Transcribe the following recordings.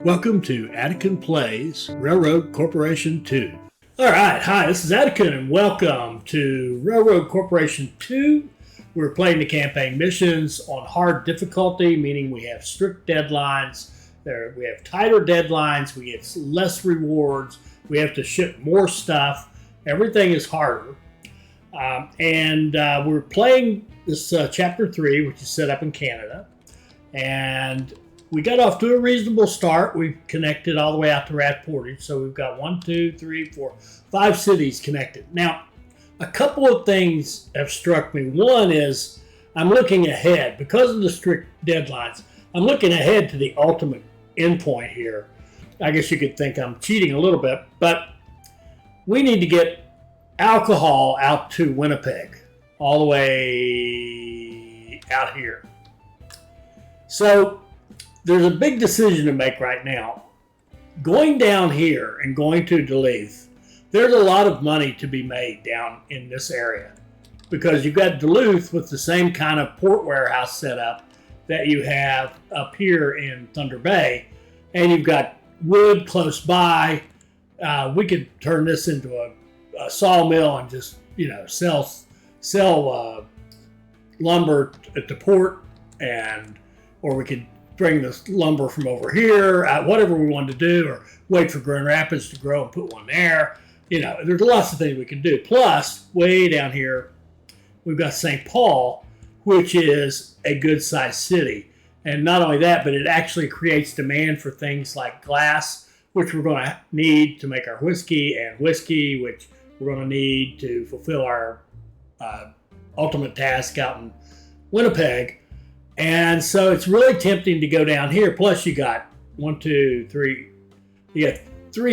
Welcome to Attican Plays Railroad Corporation 2. Alright, hi, this is Attican and welcome to Railroad Corporation 2. We're playing the campaign missions on hard difficulty, meaning we have strict deadlines. We have tighter deadlines, we get less rewards, we have to ship more stuff. Everything is harder. We're playing this Chapter 3, which is set up in Canada. And we got off to a reasonable start. We've connected all the way out to Rat Portage. So we've got 5 cities connected. Now, a couple of things have struck me. One is I'm looking ahead. Because of the strict deadlines, I'm looking ahead to the ultimate endpoint here. I guess you could think I'm cheating a little bit, but we need to get alcohol out to Winnipeg, all the way out here. So there's a big decision to make right now. Going down here and going to Duluth, there's a lot of money to be made down in this area because you've got Duluth with the same kind of port warehouse setup that you have up here in Thunder Bay, and you've got wood close by. We could turn this into a sawmill and just sell lumber at the port, or we could bring the lumber from over here, whatever we wanted to do, or wait for Grand Rapids to grow and put one there. There's lots of things we can do. Plus, way down here, we've got St. Paul, which is a good-sized city. And not only that, but it actually creates demand for things like glass, which we're going to need to make our whiskey, and whiskey, which we're going to need to fulfill our ultimate task out in Winnipeg. And so it's really tempting to go down here. Plus you got 3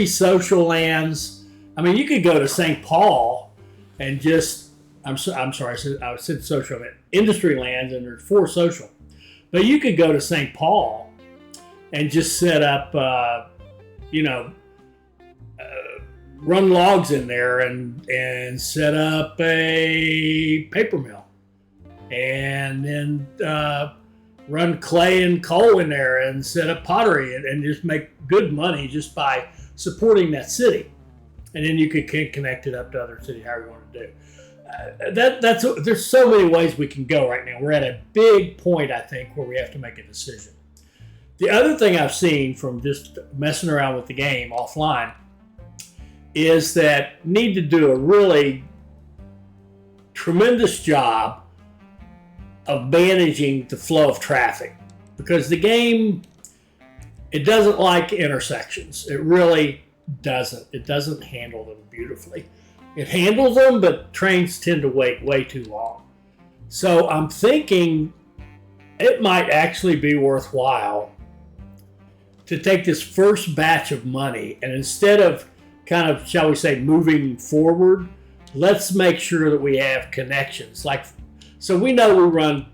social lands. I mean, you could go to St. Paul and just, I'm sorry, I said social, I meant industry lands, and there's 4 social. But you could go to St. Paul and just set up, run logs in there and set up a paper mill. And then run clay and coal in there and set up pottery and just make good money just by supporting that city. And then you could connect it up to other cities, however you want to do. There's so many ways we can go right now. We're at a big point, I think, where we have to make a decision. The other thing I've seen from just messing around with the game offline is that need to do a really tremendous job of managing the flow of traffic, because the game, it doesn't like intersections. It really doesn't. It doesn't handle them beautifully. It handles them, but trains tend to wait way too long. So I'm thinking it might actually be worthwhile to take this first batch of money and instead of kind of, shall we say, moving forward, let's make sure that we have connections. So we know we run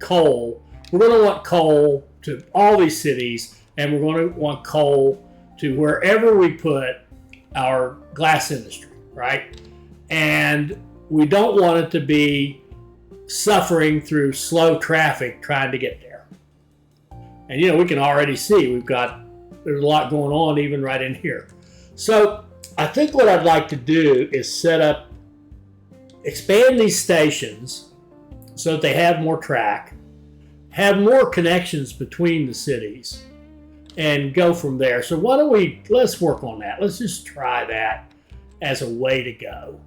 coal. We're going to want coal to all these cities, and we're going to want coal to wherever we put our glass industry, right? And we don't want it to be suffering through slow traffic trying to get there. And we can already see there's a lot going on even right in here. So I think what I'd like to do is expand these stations so that they have more track, have more connections between the cities, and go from there. So let's work on that. Let's just try that as a way to go.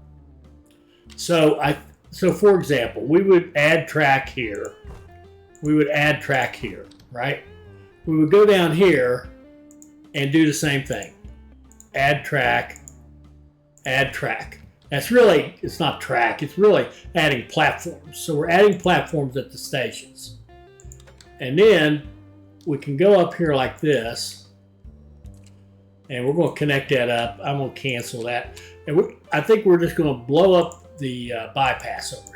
So for example, we would add track here. We would add track here, right? We would go down here and do the same thing. Add track, add track. It's not track, it's really adding platforms. So we're adding platforms at the stations. And then we can go up here like this, and we're going to connect that up. I'm going to cancel that. And I think we're just going to blow up the bypass over here.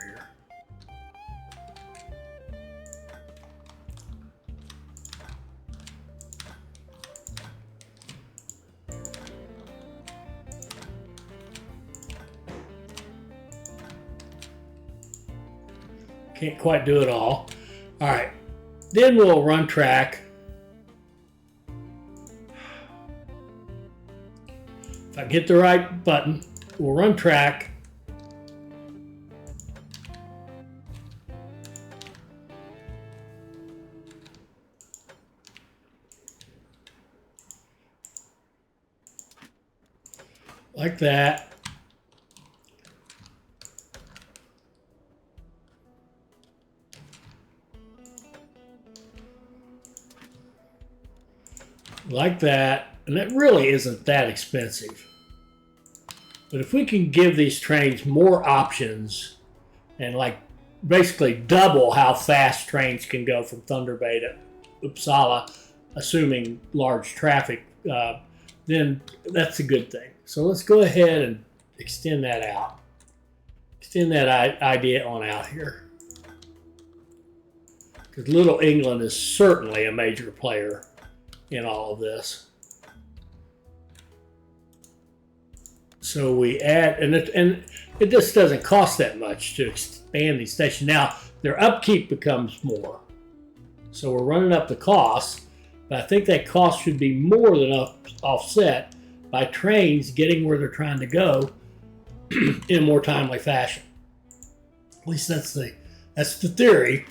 Can't quite do it all. All right, then we'll run track. If I hit the right button, we'll run track. Like that. Like that. And it really isn't that expensive. But if we can give these trains more options and like basically double how fast trains can go from Thunder Bay to Uppsala, assuming large traffic, then that's a good thing. So let's go ahead and extend that out. Extend that idea on out here. Because Little England is certainly a major player in all of this. So we add, and it just doesn't cost that much to expand these stations. Now, their upkeep becomes more. So we're running up the cost, but I think that cost should be more than offset by trains getting where they're trying to go in a more timely fashion. At least that's the theory.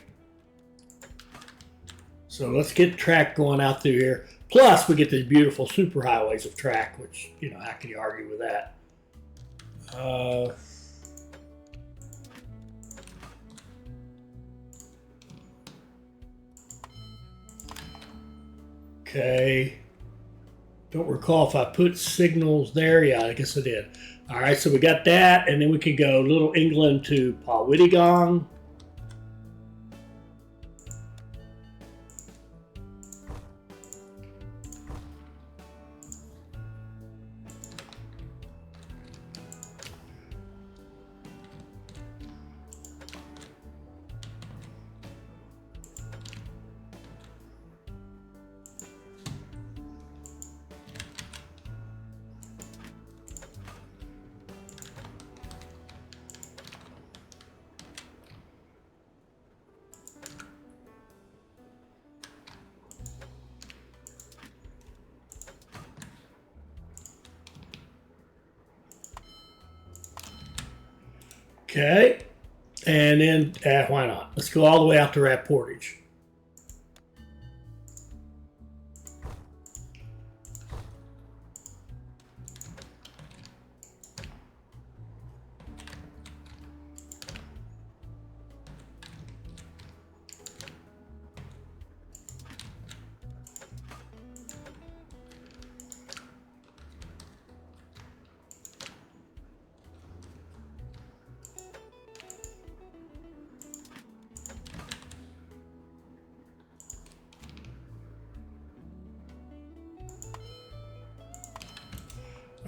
So let's get track going out through here. Plus, we get these beautiful superhighways of track, which, you know, how can you argue with that? Okay. Don't recall if I put signals there. Yeah, I guess I did. All right, so we got that, and then we can go Little England to Pawittigong. Okay, and then why not? Let's go all the way out to Rat Portage.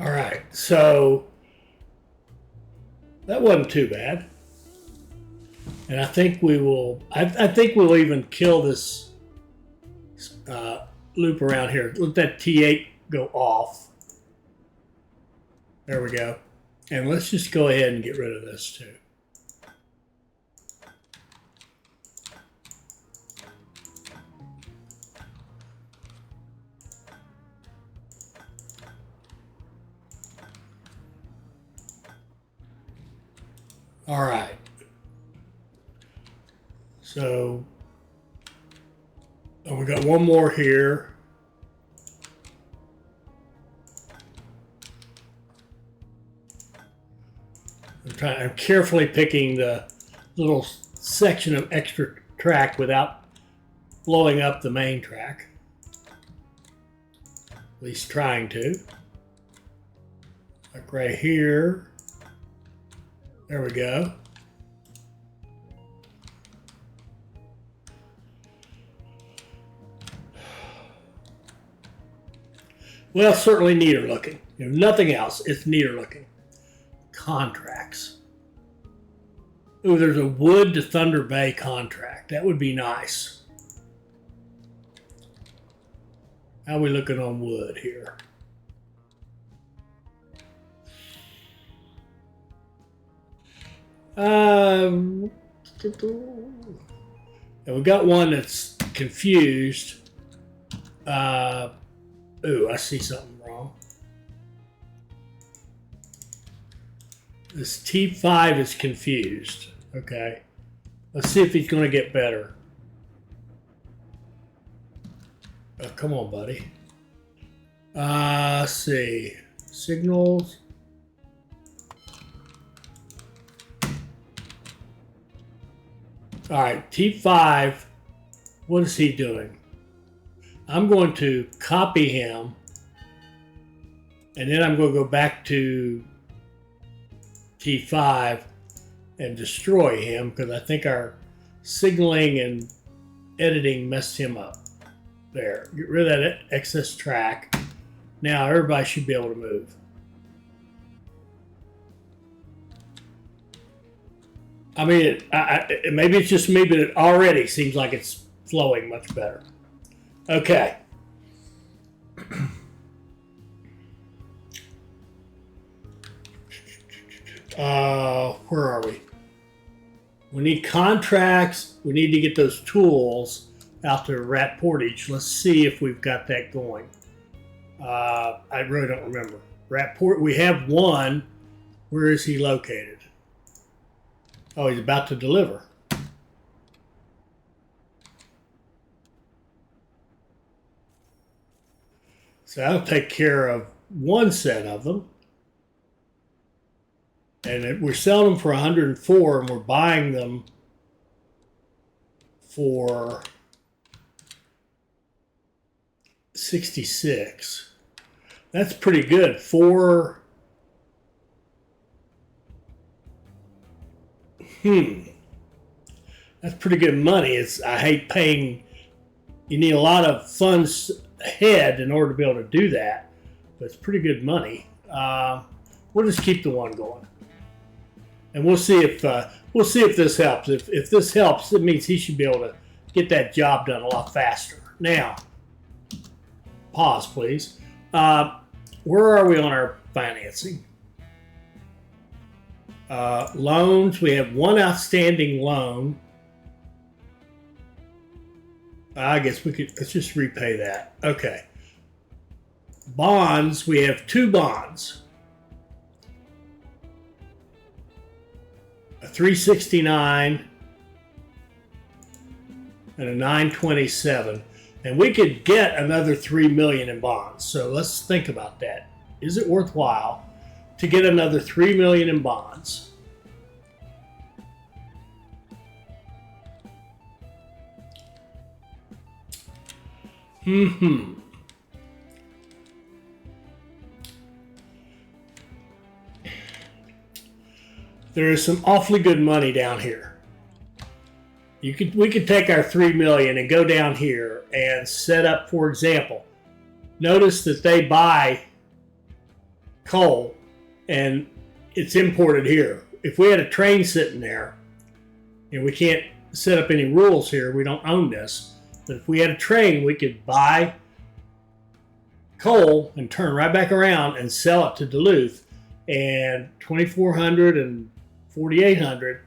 All right, so that wasn't too bad, and I think we will. I think we'll even kill this loop around here. Let that T8 go off. There we go, and let's just go ahead and get rid of this too. All right. So we got one more here. I'm carefully picking the little section of extra track without blowing up the main track. At least trying to. Like right here. There we go. Well, certainly neater looking. If nothing else, it's neater looking. Contracts. Ooh, there's a Wood to Thunder Bay contract. That would be nice. How are we looking on Wood here? And we got one that's confused. Ooh, I see something wrong. This T5 is confused. Okay. Let's see if he's going to get better. Oh, come on, buddy. Let's see. Signals. All right, T5. What is he doing? I'm going to copy him. And then I'm going to go back to T5 and destroy him because I think our signaling and editing messed him up. There. Get rid of that excess track. Now everybody should be able to move. I mean, maybe it's just me, but it already seems like it's flowing much better. Okay. Where are we? We need contracts. We need to get those tools out to Rat Portage. Let's see if we've got that going. I really don't remember. We have one. Where is he located? Oh, he's about to deliver. So that'll take care of one set of them. And we're selling them for 104, and we're buying them for 66. That's pretty good. That's pretty good money. I hate paying. You need a lot of funds ahead in order to be able to do that, but it's pretty good money. We'll just keep the one going. And we'll see if this helps. If this helps, it means he should be able to get that job done a lot faster. Now, pause, please. Where are we on our financing? Loans. We have one outstanding loan. I guess let's just repay that. Okay. Bonds. We have two bonds. A 369 and a 927, and we could get another 3 million in bonds. So let's think about that. Is it worthwhile to get another 3 million in bonds? There is some awfully good money down here. We could take our 3 million and go down here and set up, for example, notice that they buy coal and it's imported here. If we had a train sitting there, and we can't set up any rules here, we don't own this, but if we had a train, we could buy coal and turn right back around and sell it to Duluth, and 2,400 and 4,800,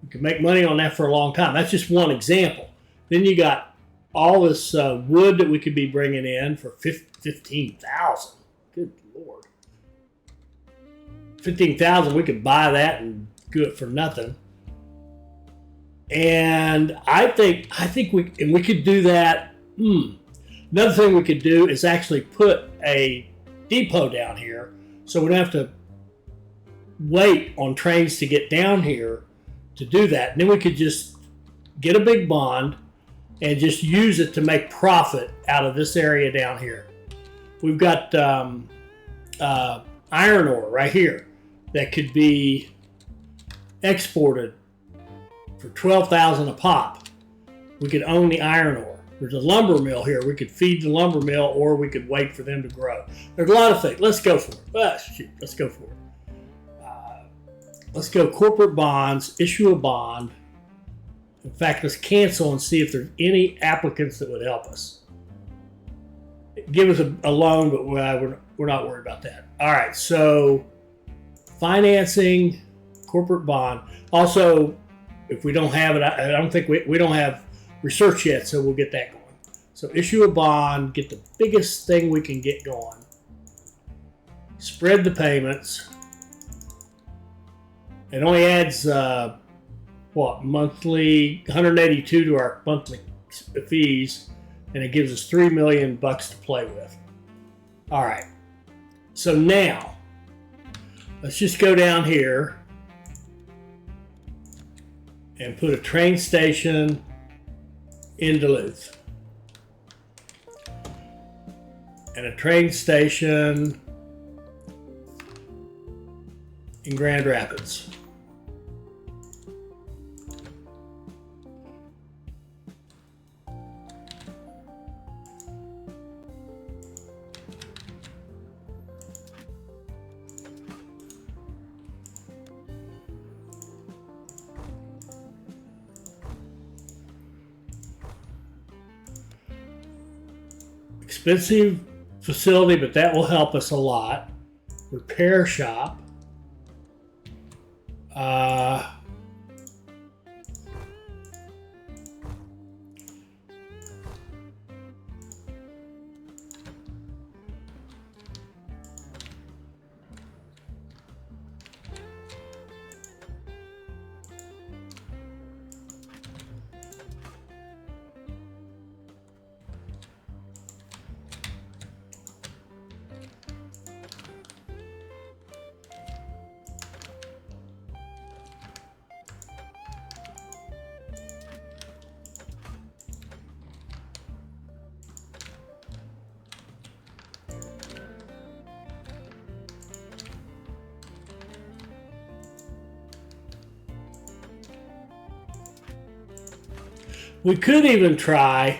you can make money on that for a long time. That's just one example. Then you got all this wood that we could be bringing in for 15,000. Good Lord. 15,000, we could buy that and do it for nothing. And I think we could do that. Another thing we could do is actually put a depot down here, so we don't have to wait on trains to get down here to do that. And then we could just get a big bond and just use it to make profit out of this area down here. We've got iron ore right here that could be exported for 12,000 a pop. We could own the iron ore. There's a lumber mill here. We could feed the lumber mill, or we could wait for them to grow. There's a lot of things. Let's go for it. Let's go for it. Let's go corporate bonds, issue a bond. In fact, let's cancel and see if there's any applicants that would help us. Give us a loan, but we're not worried about that. All right, so financing, corporate bond. Also, if we don't have it, I don't think we don't have research yet, so we'll get that going. So issue a bond, get the biggest thing we can get going. Spread the payments. It only adds monthly 182 to our monthly fees, and it gives us $3 million to play with. All right. So now let's just go down here and put a train station in Duluth and a train station in Grand Rapids. Expensive facility, but that will help us a lot. Repair shop. We could even try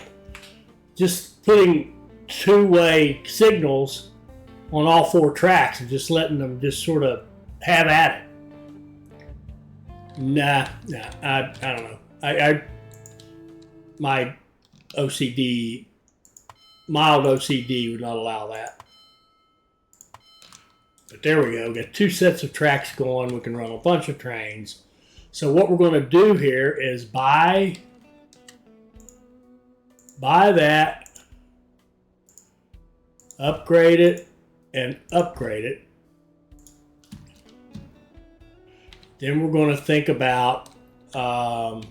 just putting two-way signals on all 4 tracks and just letting them just sort of have at it. Nah, I don't know. My OCD, mild OCD would not allow that. But there we go. We got 2 sets of tracks going. We can run a bunch of trains. So what we're going to do here is buy that, upgrade it, and upgrade it. Then we're going to think about a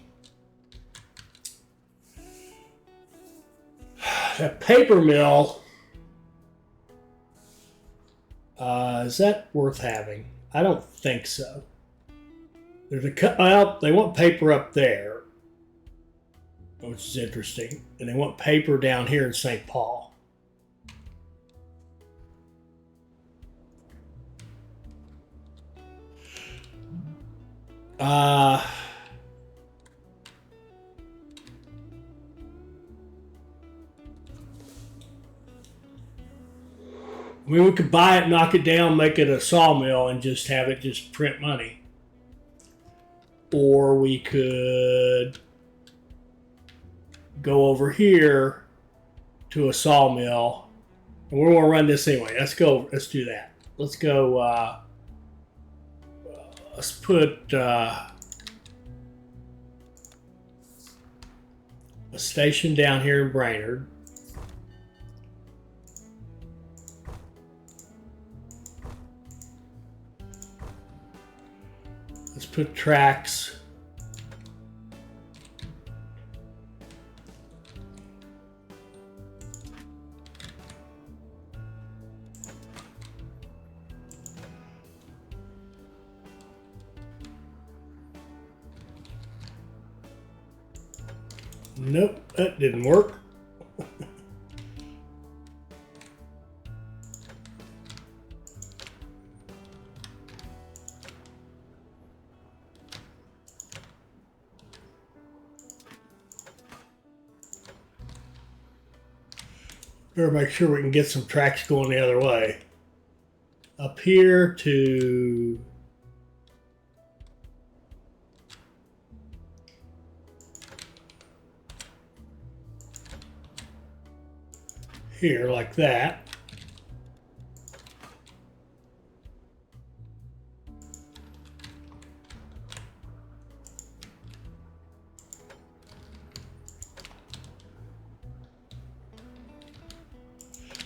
paper mill. Is that worth having? I don't think so. There's well, they want paper up there, which is interesting, and they want paper down here in St. Paul. I mean, we could buy it, knock it down, make it a sawmill, and just have it just print money. Or we could go over here to a sawmill, and we're going to run this anyway. Let's do that. Let's go, let's put a station down here in Brainerd. Let's put tracks. Nope, that didn't work. Better make sure we can get some tracks going the other way. Up here to here like that.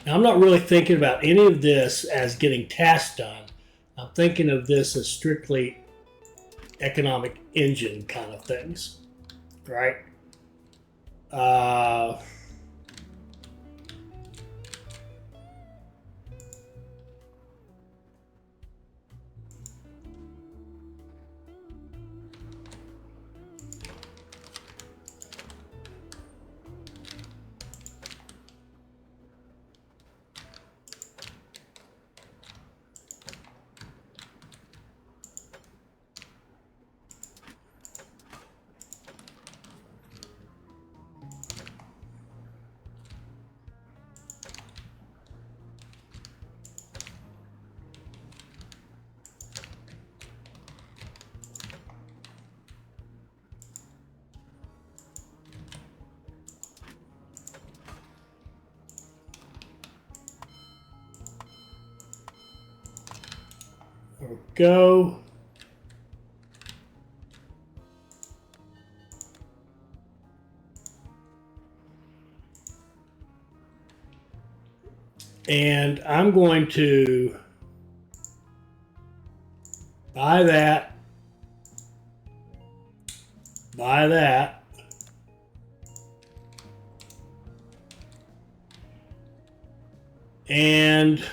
Now, I'm not really thinking about any of this as getting tasks done. I'm thinking of this as strictly economic engine kind of things, right? There we go. And I'm going to buy that, and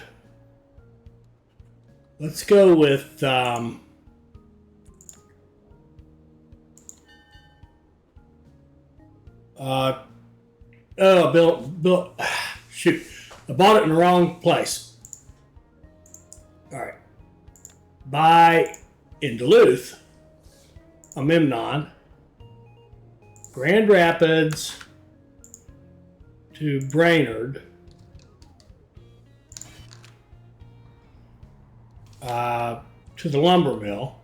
let's go with Bill, shoot, I bought it in the wrong place. All right, buy in Duluth, a Memnon, Grand Rapids to Brainerd, to the lumber mill,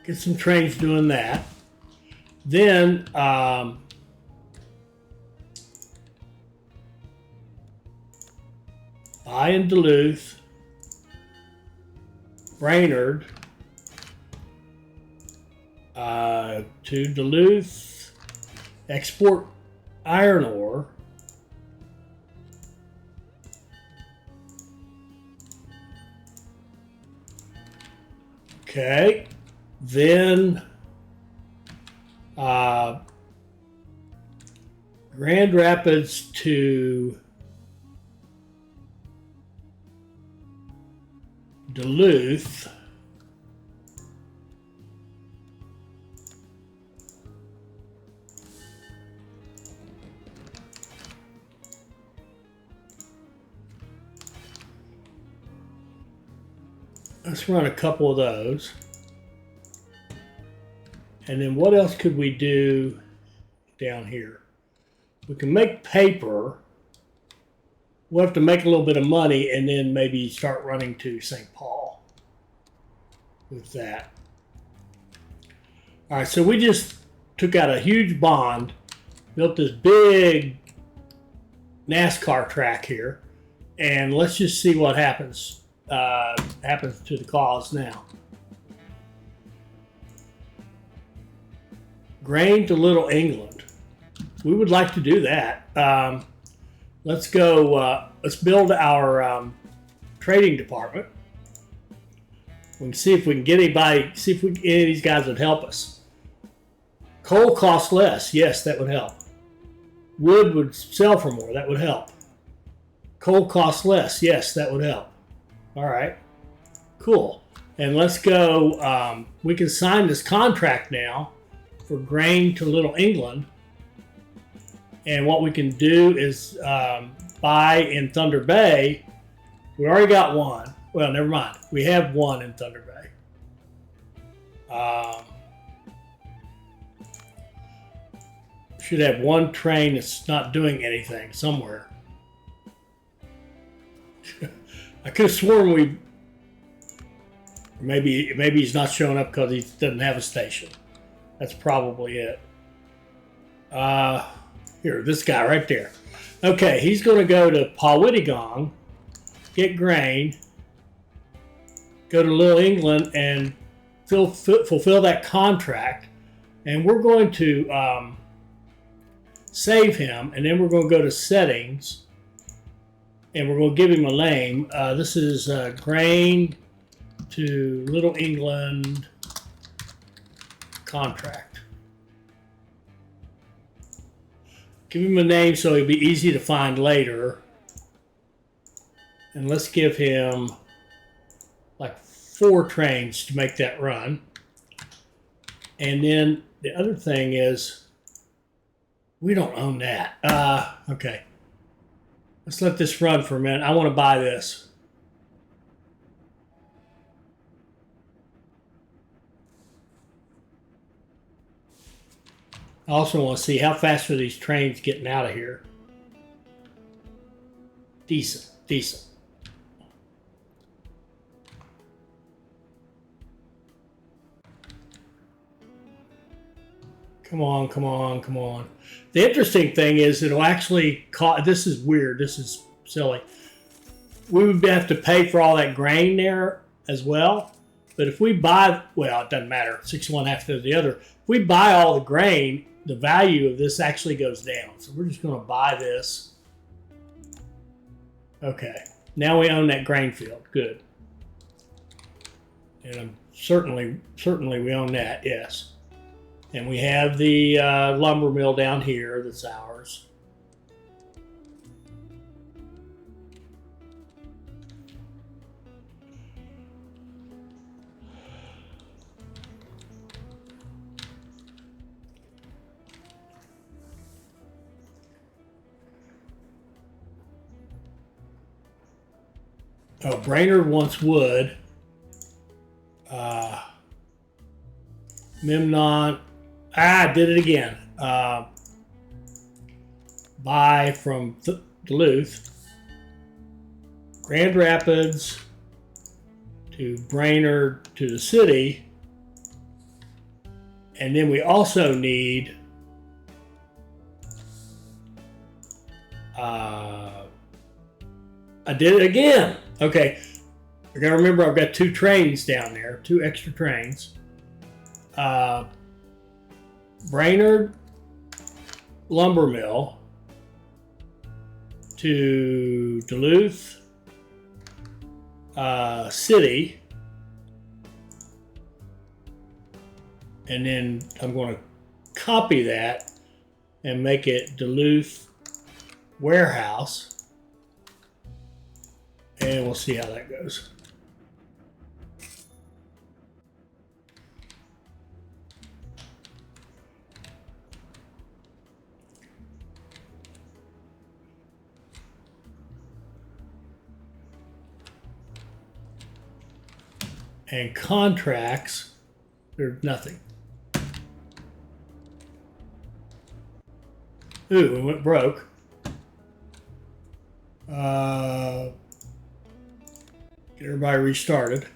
get some trains doing that. Then buy in Duluth, Brainerd, to Duluth, export iron ore, okay, then Grand Rapids to Duluth, let's run a couple of those. And then what else could we do down here? We can make paper. We'll have to make a little bit of money and then maybe start running to St. Paul with that. All right, so we just took out a huge bond, built this big NASCAR track here, and let's just see what happens to the cause now. Grain to Little England. We would like to do that. Let's go. Let's build our trading department. We can see if we can get anybody. See if any of these guys would help us. Coal costs less. Yes, that would help. Wood would sell for more. That would help. Coal costs less. Yes, that would help. All right. Cool. And let's go. We can sign this contract now for grain to Little England. And what we can do is buy in Thunder Bay. We already got one. Well, never mind. We have one in Thunder Bay. Should have one train that's not doing anything somewhere. I could have sworn we. Maybe he's not showing up because he doesn't have a station. That's probably it. Here, this guy right there. Okay, he's going to go to Pawittigong, get grain, go to Little England, and fulfill that contract. And we're going to save him, and then we're going to go to settings, and we're going to give him a name. This is grain to Little England contract. Give him a name so it'll be easy to find later. And let's give him like 4 trains to make that run. And then the other thing is, we don't own that. Okay. Let's let this run for a minute. I want to buy this. I also want to see how fast are these trains getting out of here. Decent, decent. Come on, come on, come on. The interesting thing is it'll actually cost, this is weird, this is silly. We would have to pay for all that grain there as well. But if we buy, well, it doesn't matter, 61 after the other. If we buy all the grain, the value of this actually goes down. So we're just going to buy this. Okay, now we own that grain field, good. And certainly we own that, yes. And we have the lumber mill down here that's ours. Oh, Brainerd wants wood. Memnon. I did it again. Buy from Duluth, Grand Rapids to Brainerd to the city. And then we also need I did it again. Okay. I gotta remember I've got 2 trains down there, 2 extra trains. Brainerd lumber mill to Duluth city, and then I'm going to copy that and make it Duluth warehouse, and we'll see how that goes. And contracts, there's nothing. Ooh, we went broke. Get everybody restarted.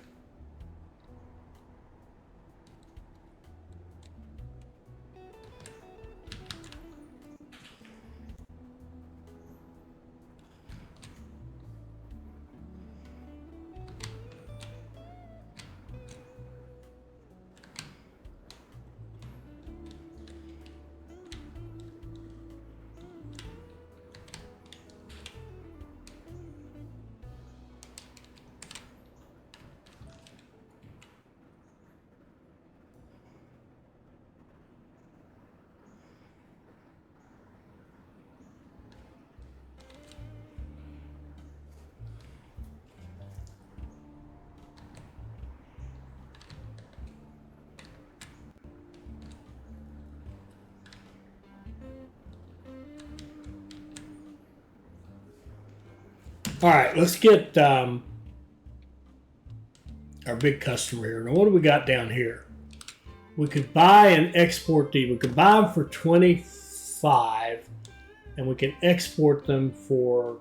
All right, let's get our big customer here. Now, what do we got down here? We could buy and export these. We could buy them for 25, and we can export them for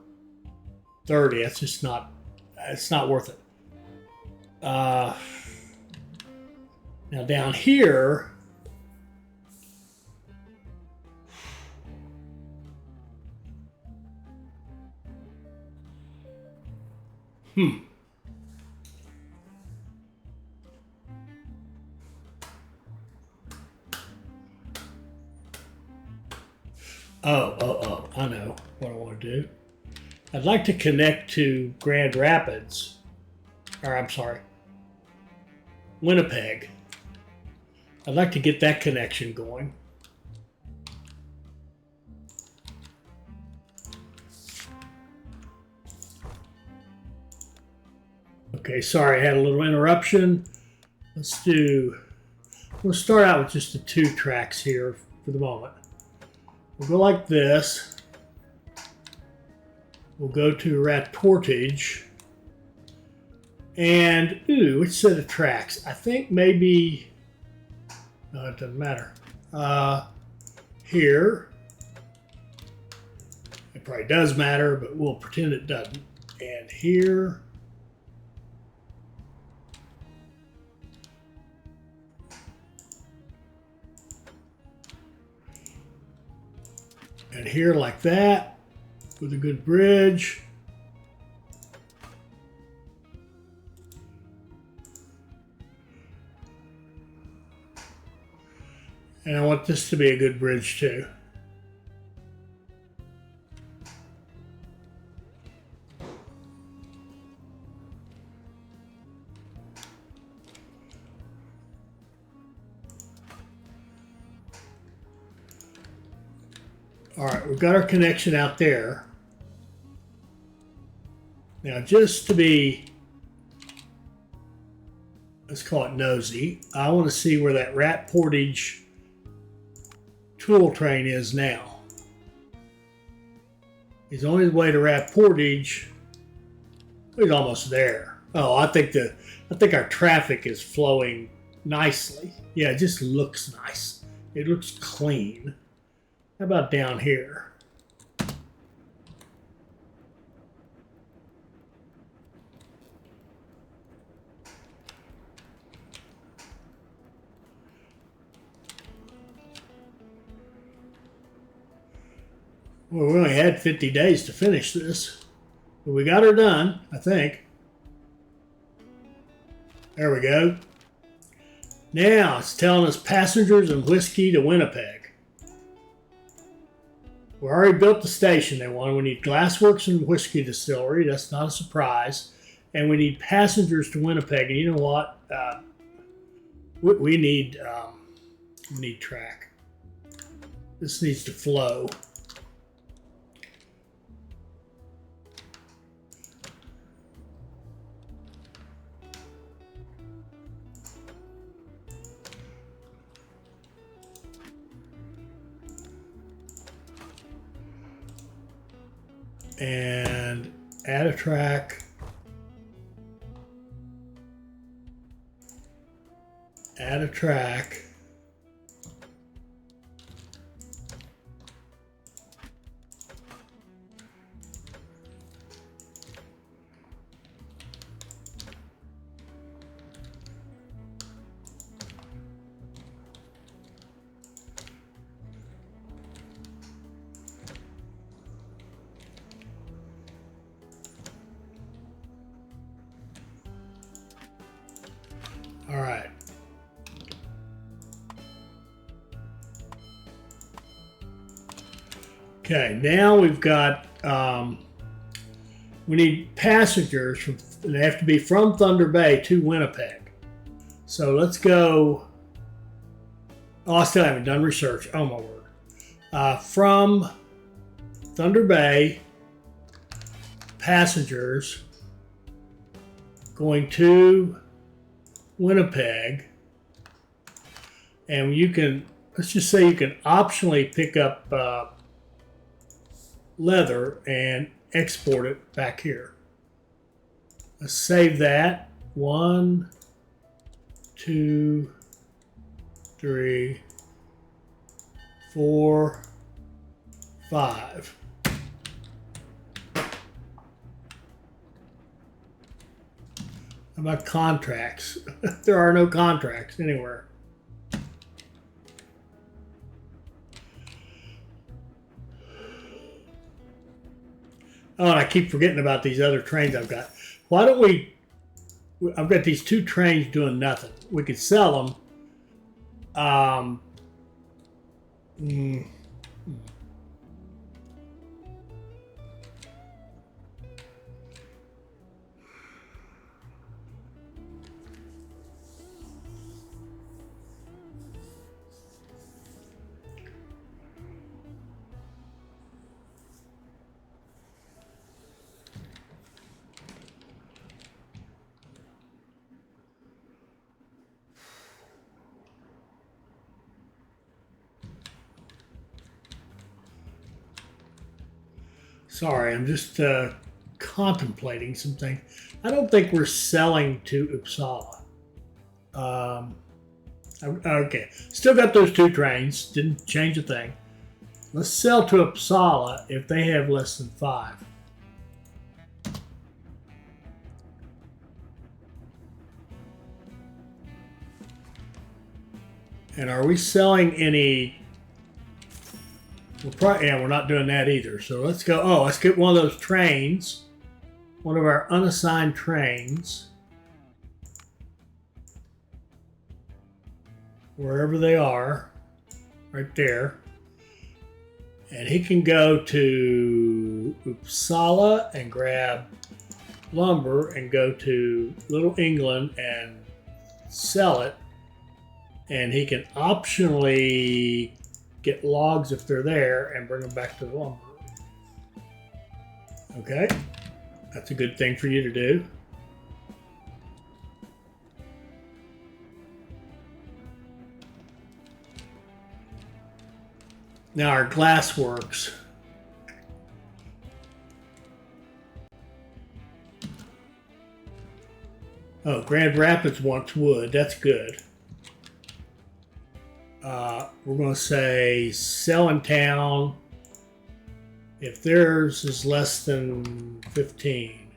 30. That's just not, it's not worth it. Now down here, I know what I want to do. I'd like to connect to Grand Rapids, or I'm sorry, Winnipeg. I'd like to get that connection going. Okay, sorry, I had a little interruption. We'll start out with just the 2 tracks here for the moment. We'll go like this. We'll go to Rat Portage. And, which set of tracks? I think maybe, no, it doesn't matter. Here. It probably does matter, but we'll pretend it doesn't. And here. And here like that, with a good bridge. And I want this to be a good bridge too. All right, we've got our connection out there. Now, just to be, let's call it nosy, I want to see where that Rat Portage tool train is now. He's on his way to Rat Portage. He's almost there. Oh, I think our traffic is flowing nicely. Yeah, it just looks nice. It looks clean. How about down here? Well, we only had 50 days to finish this, but we got her done, I think. There we go. Now it's telling us passengers and whiskey to Winnipeg. We already built the station they wanted. We need glassworks and whiskey distillery. That's not a surprise. And we need passengers to Winnipeg. And you know what? We need track. This needs to flow. And add a track. Add a track. All right. Okay, now we've got, we need passengers, they have to be from Thunder Bay to Winnipeg. So let's go, I still haven't done research, oh my word. From Thunder Bay, passengers going to Winnipeg, and you can, let's just say you can optionally pick up leather and export it back here. Let's save that. 1, 2, 3, 4, 5. How about contracts? There are no contracts anywhere. Oh, and I keep forgetting about these other trains I've got. Why don't I've got these 2 trains doing nothing. We could sell them. Sorry, I'm just contemplating something. I don't think we're selling to Uppsala. Okay, still got those 2 trains. Didn't change a thing. Let's sell to Uppsala if they have less than 5. And are we selling any? We're not doing that either. So let's go. Oh, let's get one of those trains. One of our unassigned trains. Wherever they are. Right there. And he can go to Uppsala and grab lumber and go to Little England and sell it. And he can optionally get logs if they're there and bring them back to the lumber. Okay, that's a good thing for you to do. Now our glass works. Oh, Grand Rapids wants wood. That's good. We're going to say sell in town if theirs is less than 15.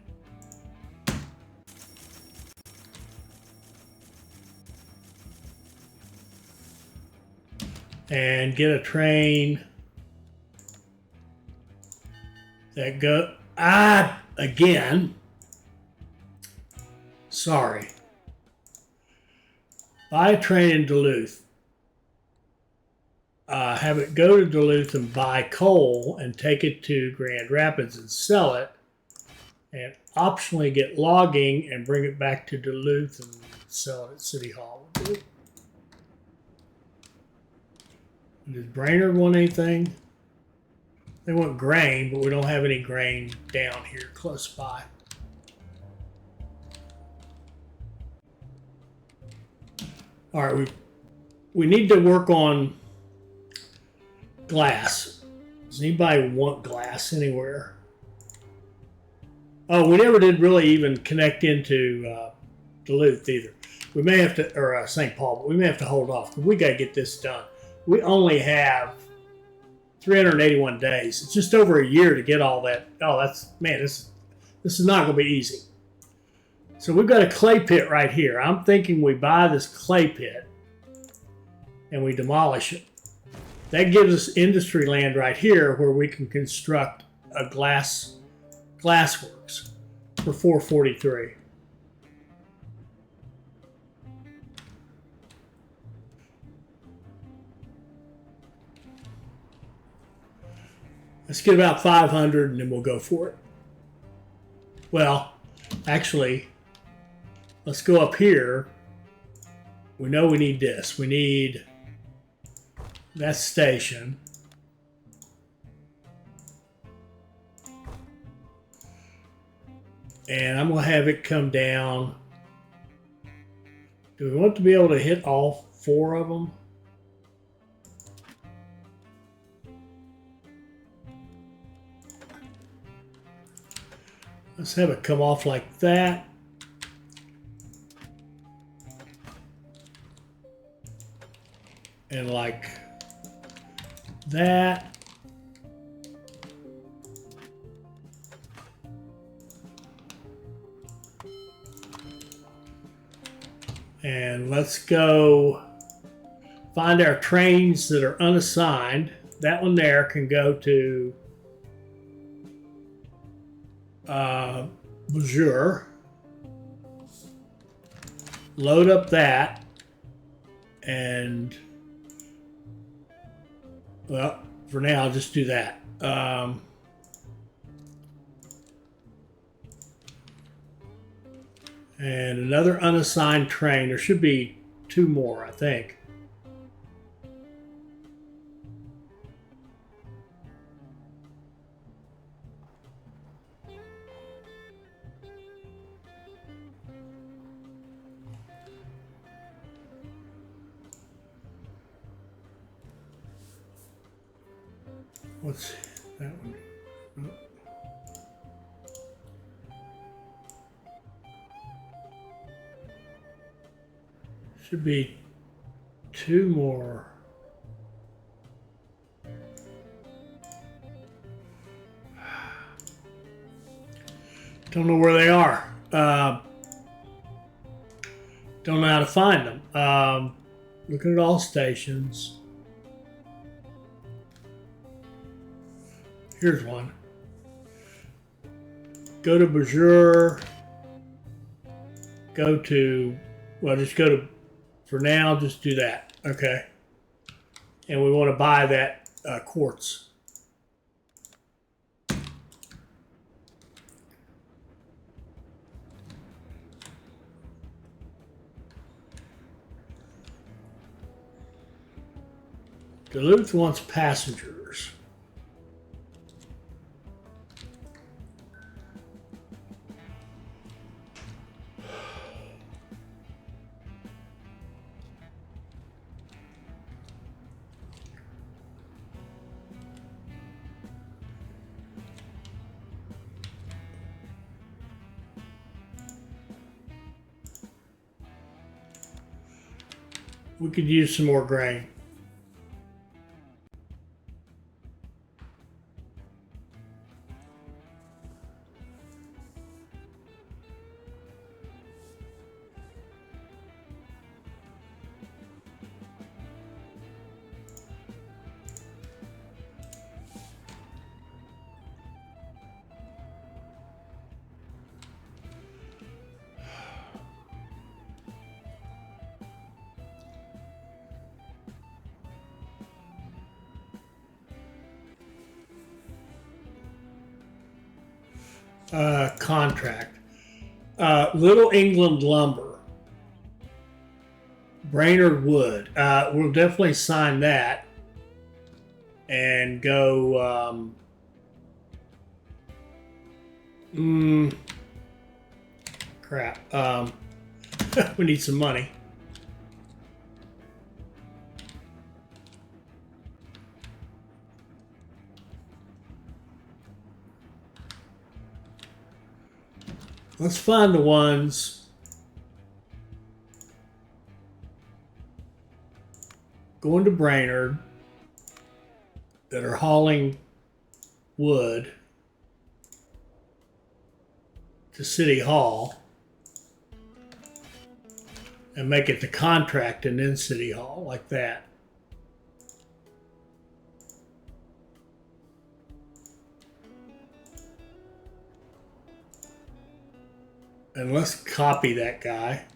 And get a train that go again. Sorry. Buy a train in Duluth. Have it go to Duluth and buy coal and take it to Grand Rapids and sell it, and optionally get logging and bring it back to Duluth and sell it at City Hall. Does Brainerd want anything? They want grain, but we don't have any grain down here close by. All right, we need to work on glass. Does anybody want glass anywhere? Oh, we never did really even connect into Duluth either. We may have to, or St. Paul, but we may have to hold off because we got to get this done. We only have 381 days. It's just over a year to get all that. Oh, this is not going to be easy. So we've got a clay pit right here. I'm thinking we buy this clay pit and we demolish it. That gives us industry land right here where we can construct a glass works for $443. Let's get about 500 and then we'll go for it. Well, actually, let's go up here. We know we need this. We need that station. And I'm going to have it come down. Do we want to be able to hit all 4 of them? Let's have it come off like that. And like that. And let's go find our trains that are unassigned. That one there can go to Bonjour. Load up that. And well, for now, I'll just do that. And another unassigned train. There should be 2 more, I think. What's that one? Oh. Should be 2 more. Don't know where they are. Don't know how to find them. Looking at all stations. Here's one. Go to Bonjour. Go to, well, just go to, for now, just do that. Okay. And we want to buy that quartz. Duluth wants passengers. We could use some more grain. Contract. Little England Lumber. Brainerd Wood. We'll definitely sign that and go. Crap. We need some money. Let's find the ones going to Brainerd that are hauling wood to City Hall and make it the contract and then City Hall like that. And let's copy that guy.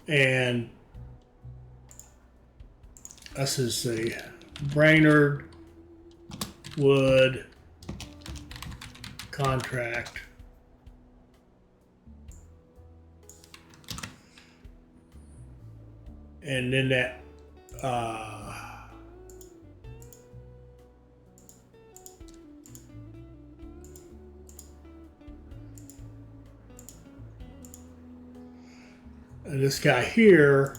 And this is the Brainerd Wood contract. And then that and this guy here,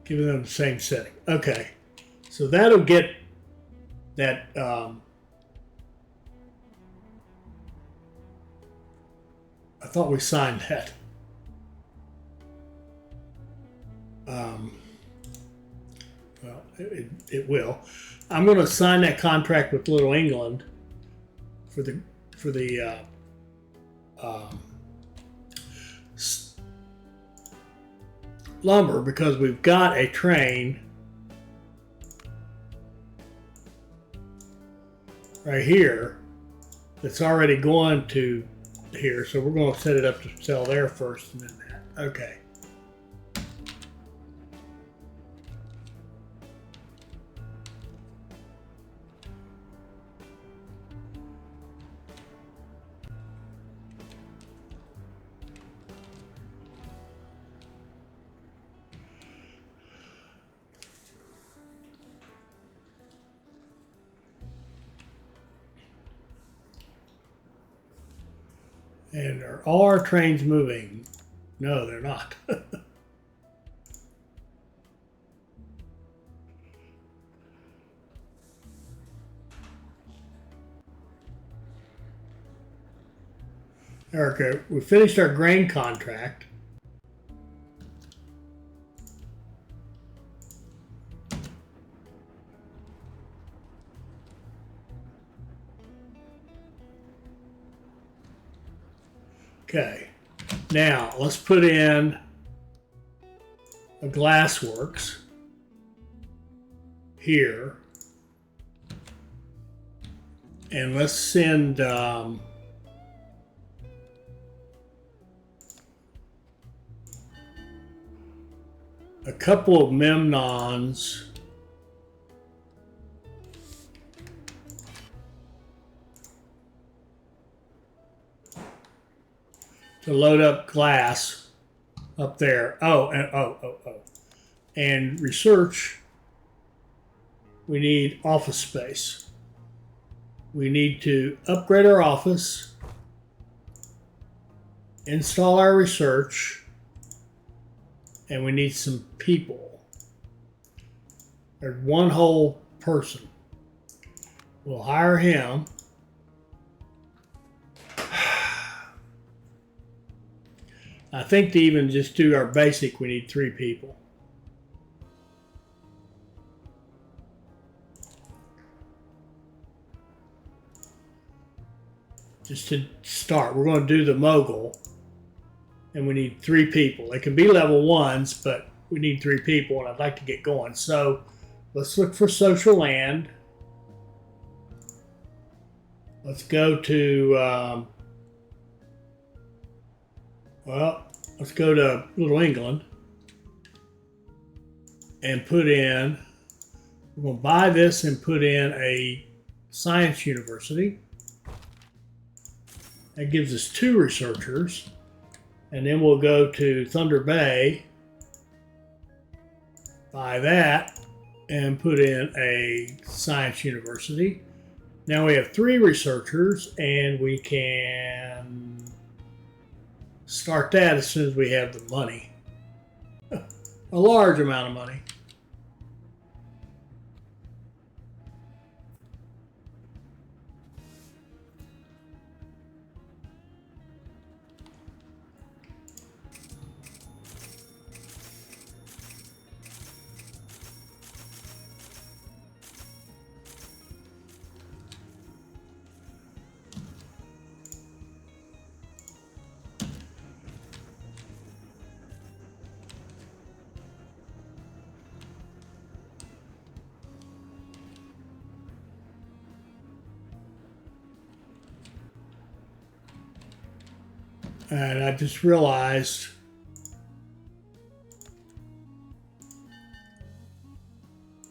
giving them the same setting. Okay, so that'll get that I thought we signed that. Well, it will. I'm going to sign that contract with Little England for the lumber, because we've got a train right here that's already going to here, so we're going to set it up to sell there first and then that. Okay. And are all our trains moving? No, they're not. Okay, we finished our grain contract. Okay, now let's put in a glassworks here, and let's send a couple of memnons to load up glass up there. And research, we need office space. We need to upgrade our office, install our research, and we need some people. There's one whole person. We'll hire him. I think to even just do our basic, we need 3 people. Just to start, we're going to do the mogul, and we need 3 people. They can be level 1s, but we need 3 people, and I'd like to get going. So let's look for social land. Let's go to let's go to Little England and put in, we're going to buy this and put in a science university. That gives us 2 researchers. And then we'll go to Thunder Bay, buy that, and put in a science university. Now we have 3 researchers, and we can start that as soon as we have the money. A large amount of money. And I just realized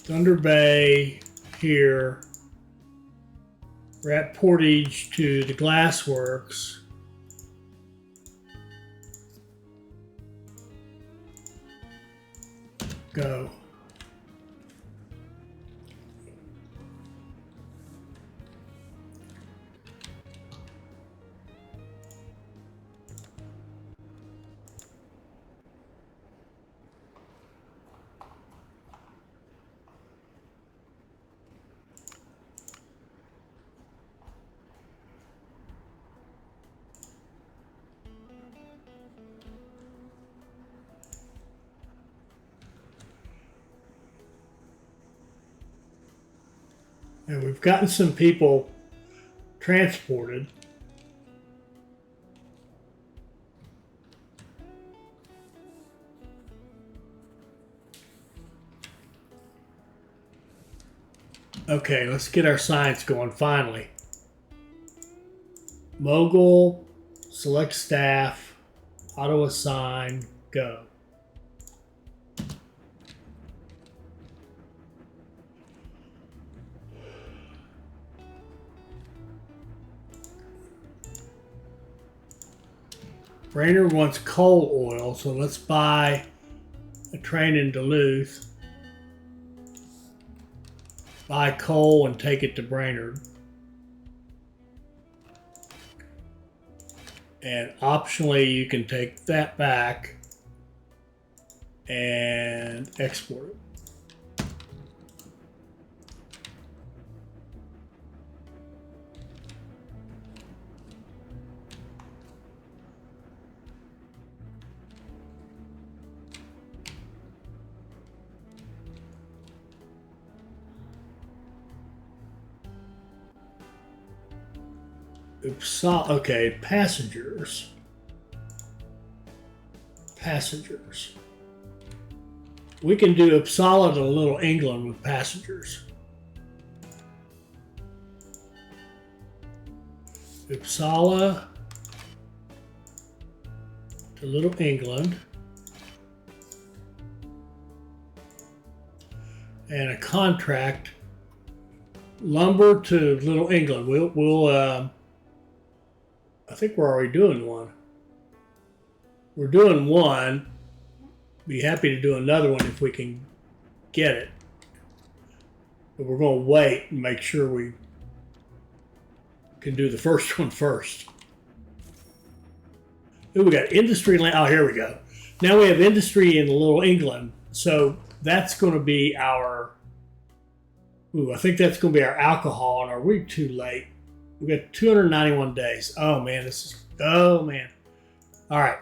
Thunder Bay here, we're at Portage to the Glassworks. Go. And we've gotten some people transported. Okay, let's get our science going finally. Mogul, select staff, auto assign, go. Brainerd wants coal oil, so let's buy a train in Duluth. Buy coal and take it to Brainerd. And optionally, you can take that back and export it. Uppsala. Okay, passengers. Passengers. We can do Uppsala to Little England with passengers. Uppsala to Little England. And a contract. Lumber to Little England. We'll I think we're already doing one. We're doing one. Be happy to do another one if we can get it. But we're going to wait and make sure we can do the first one first. Ooh, we got industry land. Oh, here we go. Now we have industry in Little England. So that's going to be our... Ooh, I think that's going to be our alcohol. And are we too late? We got 291 days. Oh, man. Oh, man. All right.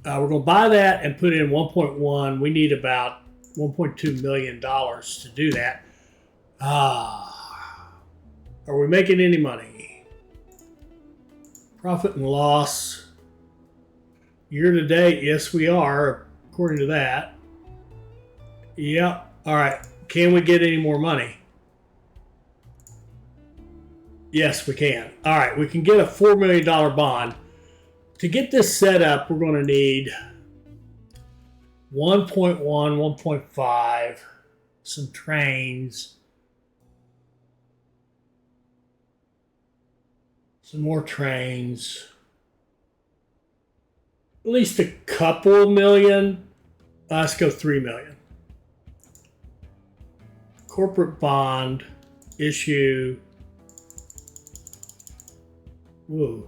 We're going to buy that and put in 1.1. We need about $1.2 million to do that. Are we making any money? Profit and loss. Year to date, yes, we are, according to that. Yep. All right. Can we get any more money? Yes, we can. All right. We can get a $4 million bond. To get this set up, we're going to need 1.1, 1.5, some trains, some more trains, at least a couple million. Let's go 3 million. Corporate bond issue. Whoa.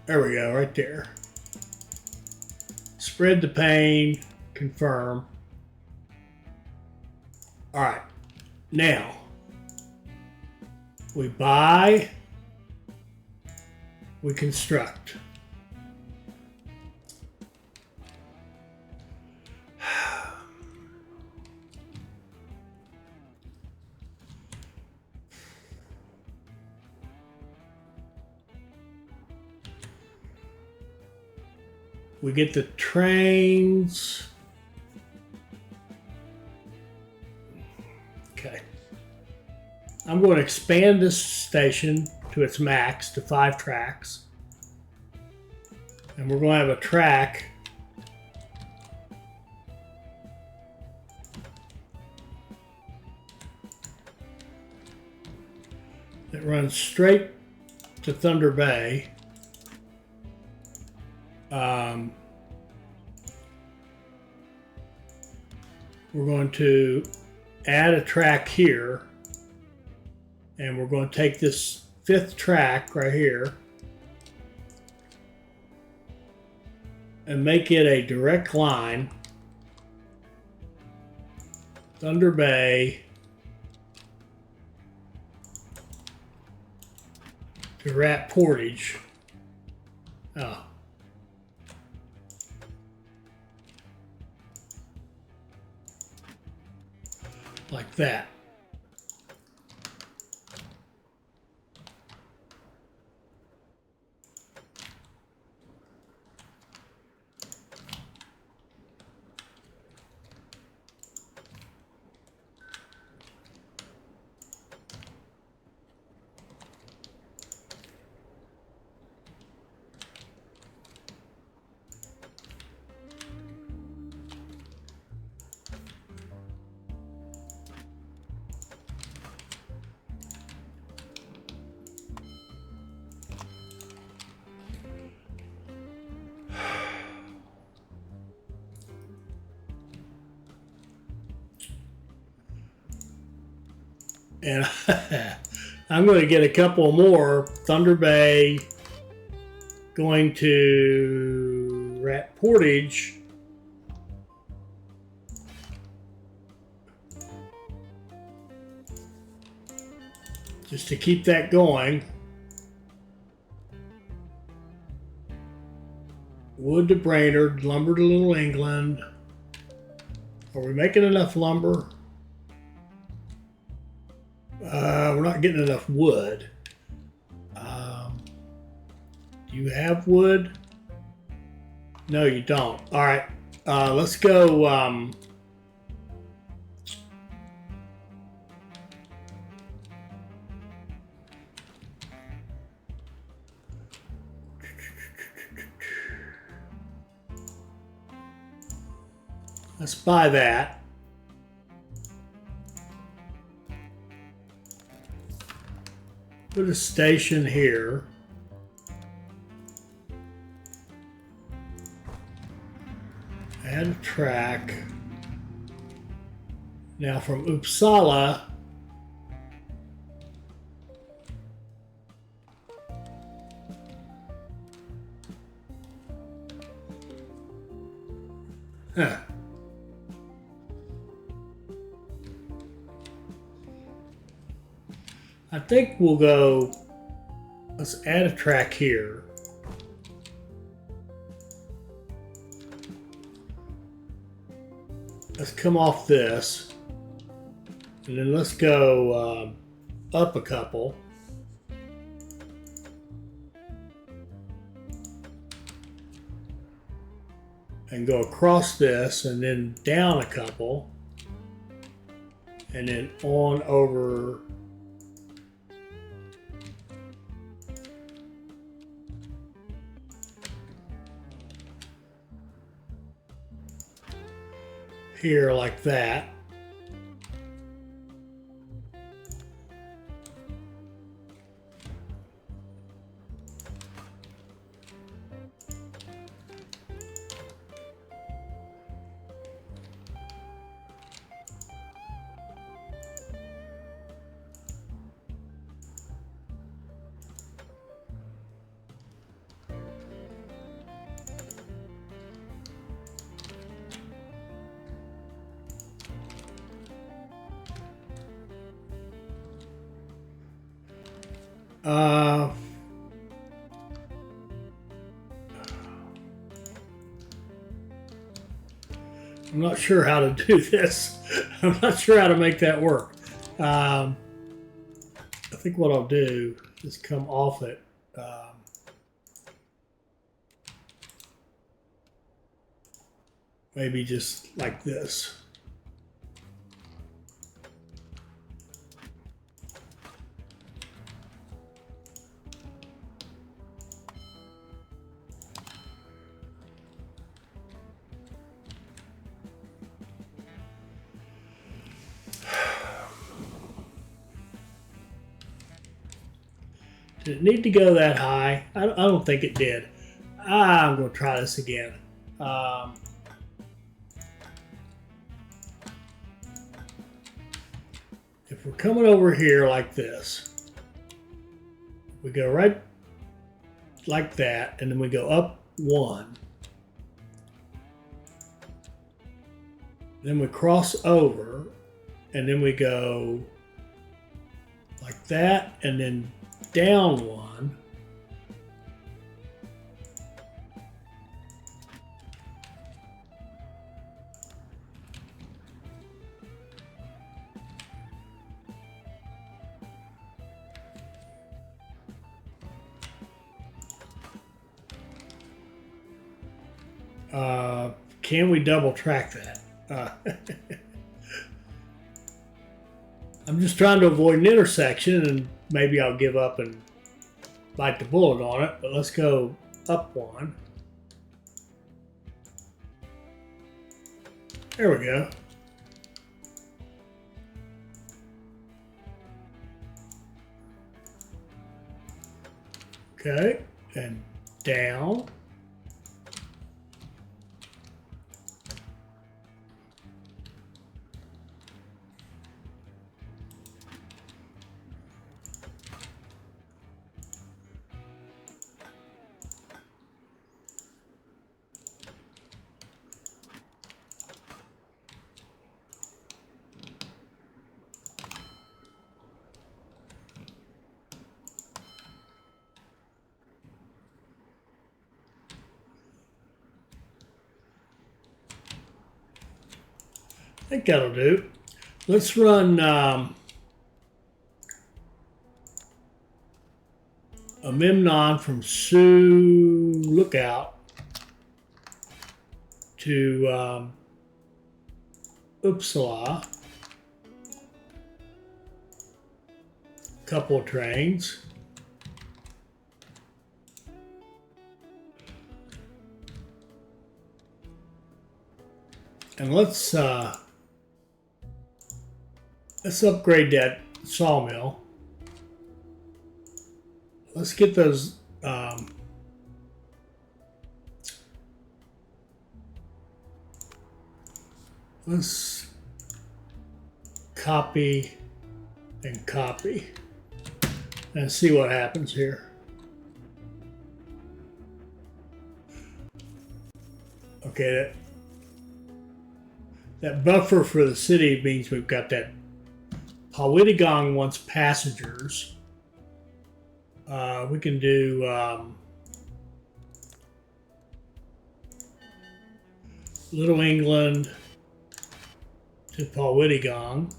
There we go, right there. Spread the pain, confirm. All right, now we buy, we construct. We get the trains. Okay. I'm going to expand this station to its max, to 5 tracks. And we're going to have a track that runs straight to Thunder Bay. We're going to add a track here, and we're going to take this 5th track right here and make it a direct line. Thunder Bay to Rat Portage. Oh. Like that. And I'm going to get a couple more. Thunder Bay, going to Rat Portage. Just to keep that going. Wood to Brainerd, lumber to Little England. Are we making enough lumber? We're not getting enough wood. Do you have wood? No, you don't. All right, let's go. Let's buy that. Put a station here. Add a track. Now from Uppsala, I think we'll go, let's add a track here. Let's come off this, and then let's go up a couple. And go across this, and then down a couple, and then on over. Here like that. I'm not sure how to do this. I'm not sure how to make that work. I think what I'll do is come off it. Maybe just like this. Did it need to go that high? I don't think it did. I'm going to try this again. If we're coming over here like this, we go right like that, and then we go up one. Then we cross over, and then we go like that, and then down one. Can we double track that? I'm just trying to avoid an intersection, and maybe I'll give up and bite the bullet on it, but let's go up one. There we go. Okay, and down. I think that'll do. Let's run a Memnon from Sioux Lookout to Uppsala. Couple of trains. And let's upgrade that sawmill. Let's get those let's copy and copy and see what happens here. Okay, that buffer for the city means we've got that. Powittigong wants passengers. We can do Little England to Powittigong.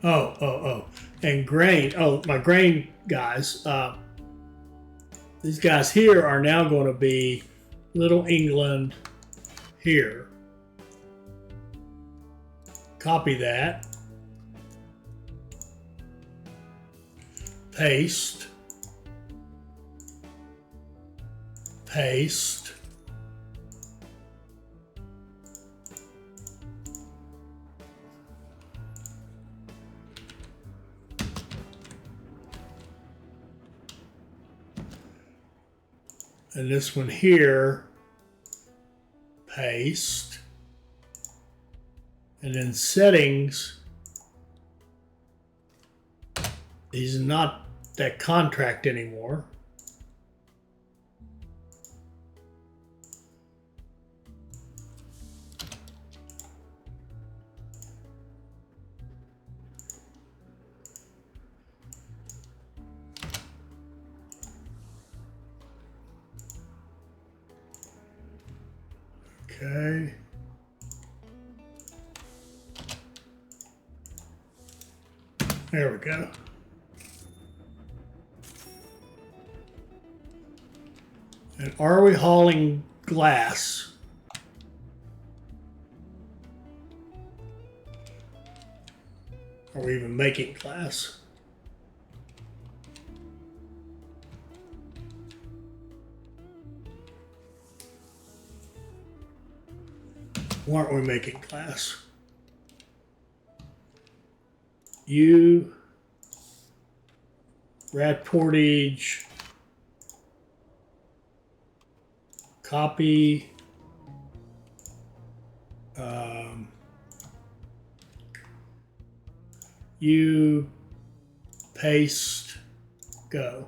Oh. And grain. Oh, my grain guys. These guys here are now going to be Little England here. Copy that. Paste. Paste. And this one here, paste. And then settings, these are not that contract anymore. Okay. There we go. And are we hauling glass? Are we even making glass? Why aren't we making glass? You, Rat Portage, copy, you, paste, go.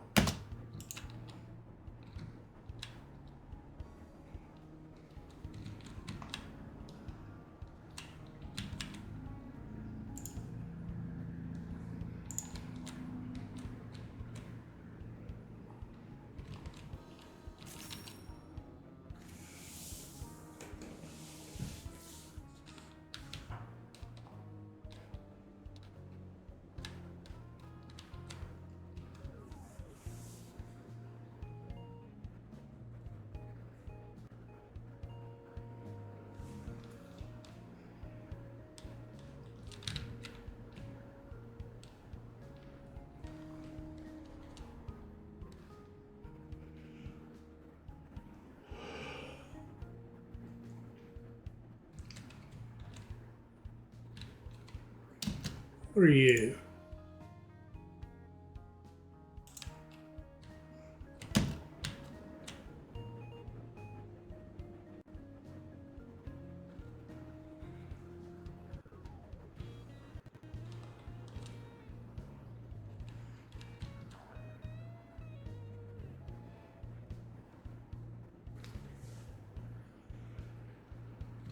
What are you?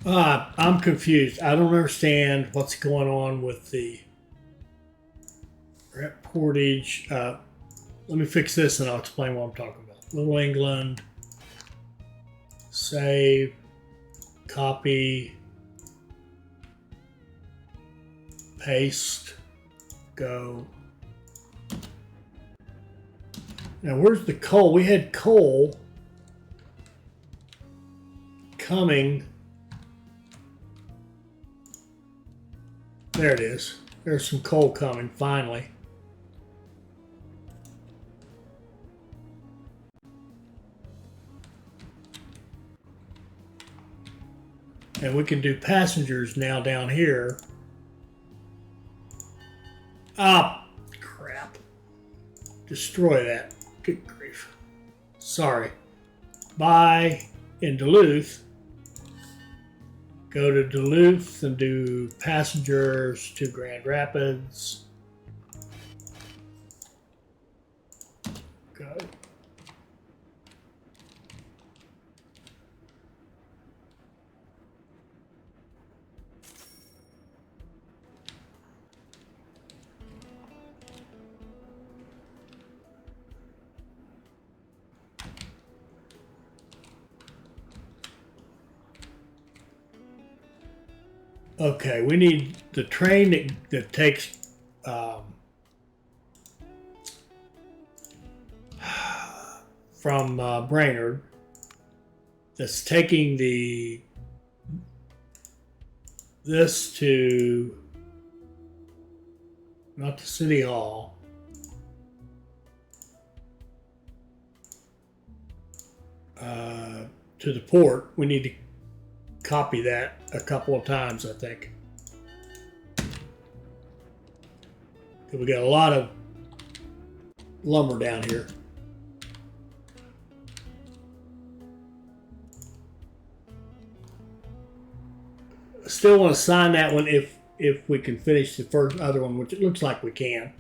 I'm confused. I don't understand what's going on with the Rat Portage. Let me fix this and I'll explain what I'm talking about. Little England. Save, copy, paste, go. Now where's the coal? We had coal coming. There it is. There's some coal coming finally. And we can do passengers now down here. Ah, crap. Destroy that. Good grief. Sorry. Buy in Duluth. Go to Duluth and do passengers to Grand Rapids. Go. Okay, we need the train that takes from Brainerd, that's taking this to, not to City Hall, to the port. We need to copy that a couple of times, I think. We got a lot of lumber down here. I still want to sign that one if we can finish the first other one, which it looks like we can.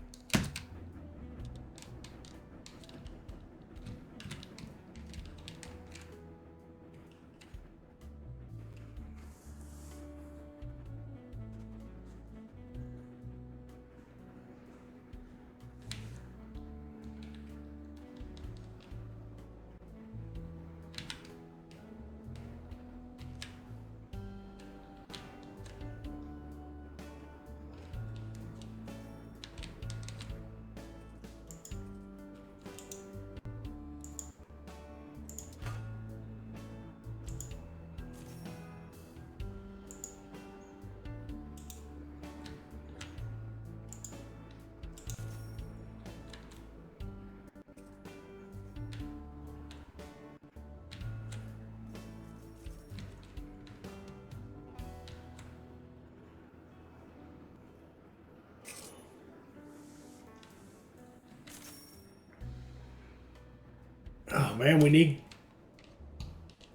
Oh man, we need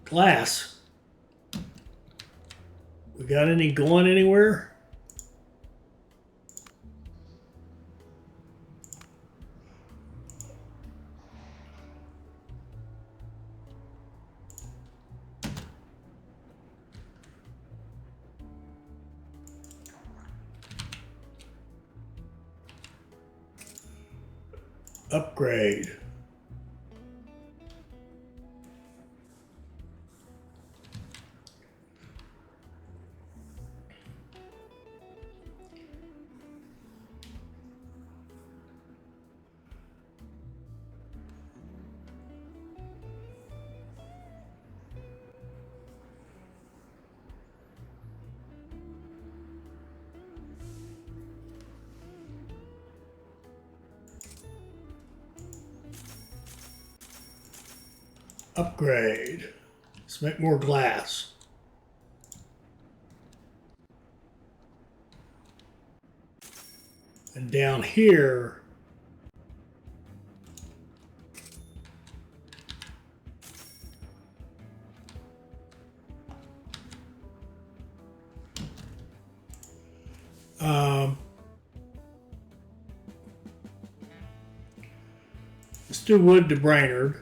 glass. We got any going anywhere? Upgrade. Upgrade. Let's make more glass. And down here, let's do wood to Brainerd.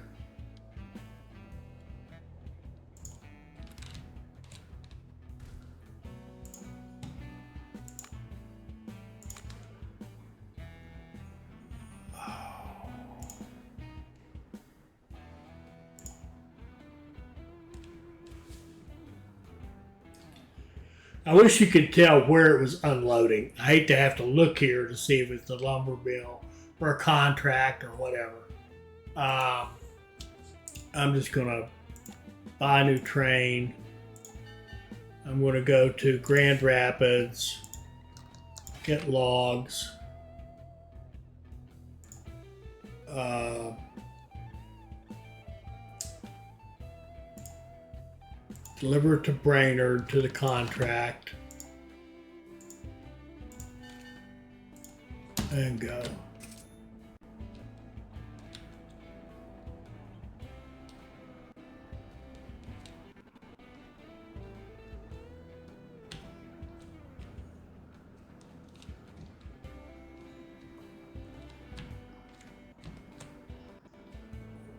I wish you could tell where it was unloading. I hate to have to look here to see if it's a lumber bill or a contract or whatever. Um, I'm just going to buy a new train. I'm going to go to Grand Rapids, get logs. Deliver it to Brainerd to the contract. And go.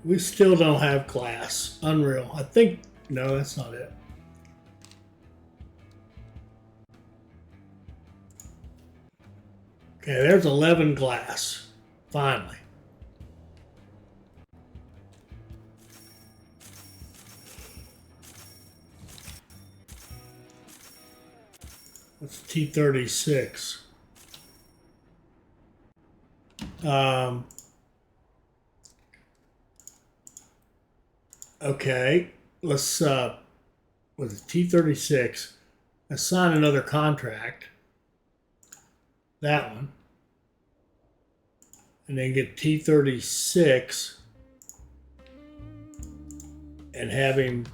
We still don't have glass. Unreal. I think, no, that's not it. Okay, there's 11 glass. Finally. What's T36? Okay, let's, with T36, assign another contract. That one. And then get T36 and have him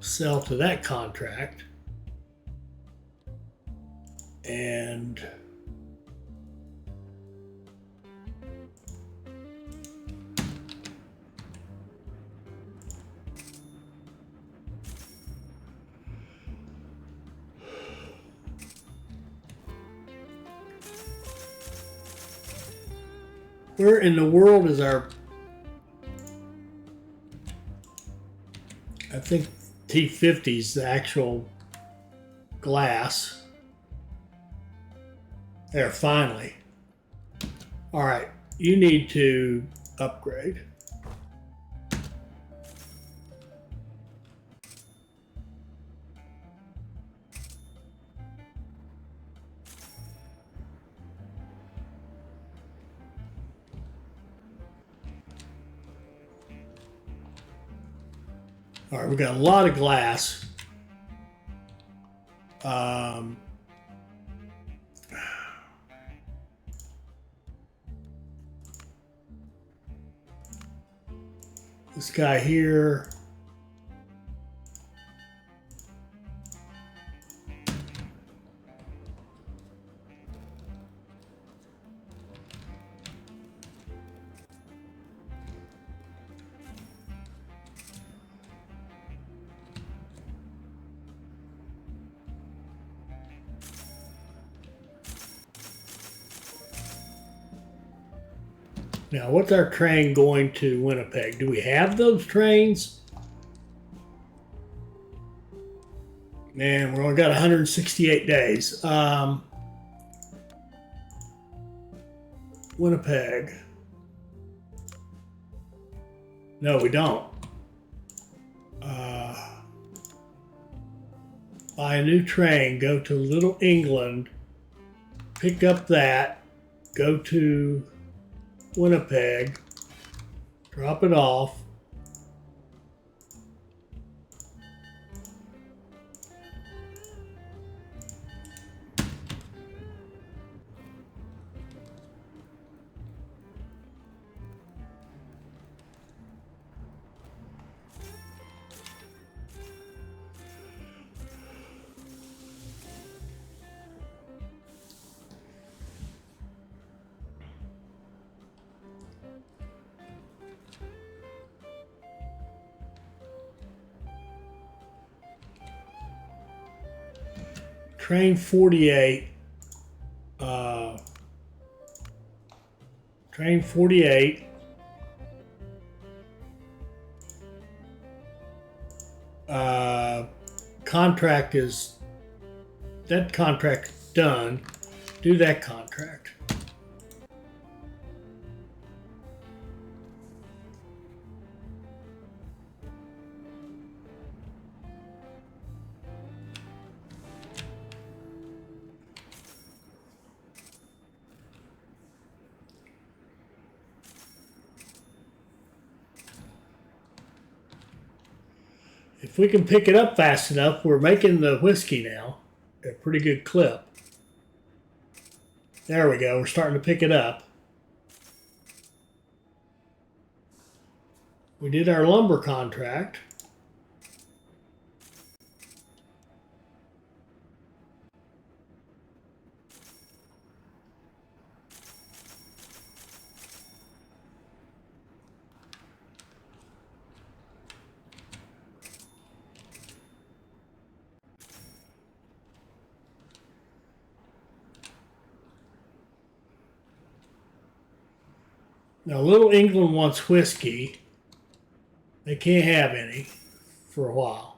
sell to that contract. And where in the world is our, I think T50 is the actual glass. There, finally. All right, you need to upgrade. All right, we got a lot of glass. This guy here. Now, what's our train going to Winnipeg? Do we have those trains? Man, we only got 168 days. Winnipeg. No, we don't. Buy a new train, go to Little England, pick up that, go to Winnipeg, drop it off. Train 48. Train 48. Contract is, that contract done. Do that contract. If we can pick it up fast enough, we're making the whiskey now at a pretty good clip. There we go. We're starting to pick it up. We did our lumber contract. Now, Little England wants whiskey. They can't have any for a while.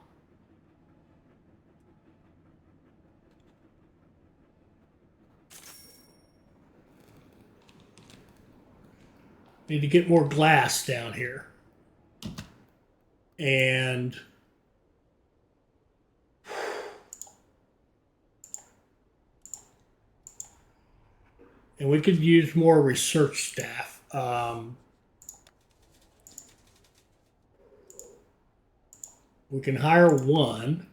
Need to get more glass down here. And we could use more research staff. We can hire one.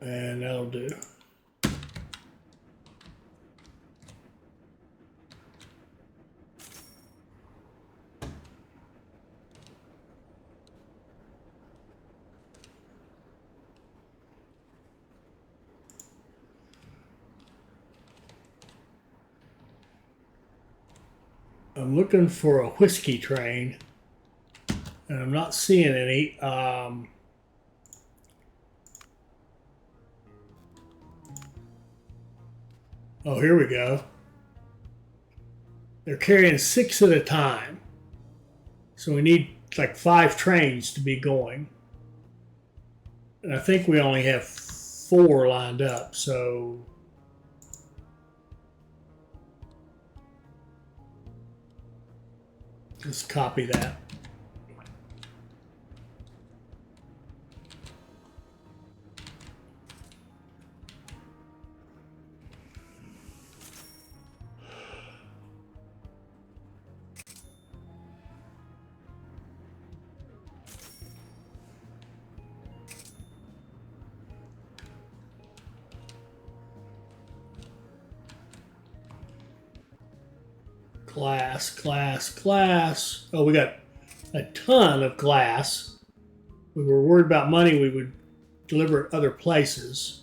And that'll do. I'm looking for a whiskey train, and I'm not seeing any. Oh, here we go. They're carrying 6 at a time. So we need like 5 trains to be going. And I think we only have 4 lined up, so let's copy that. Glass. Oh, we got a ton of glass. We were worried about money. We would deliver it other places.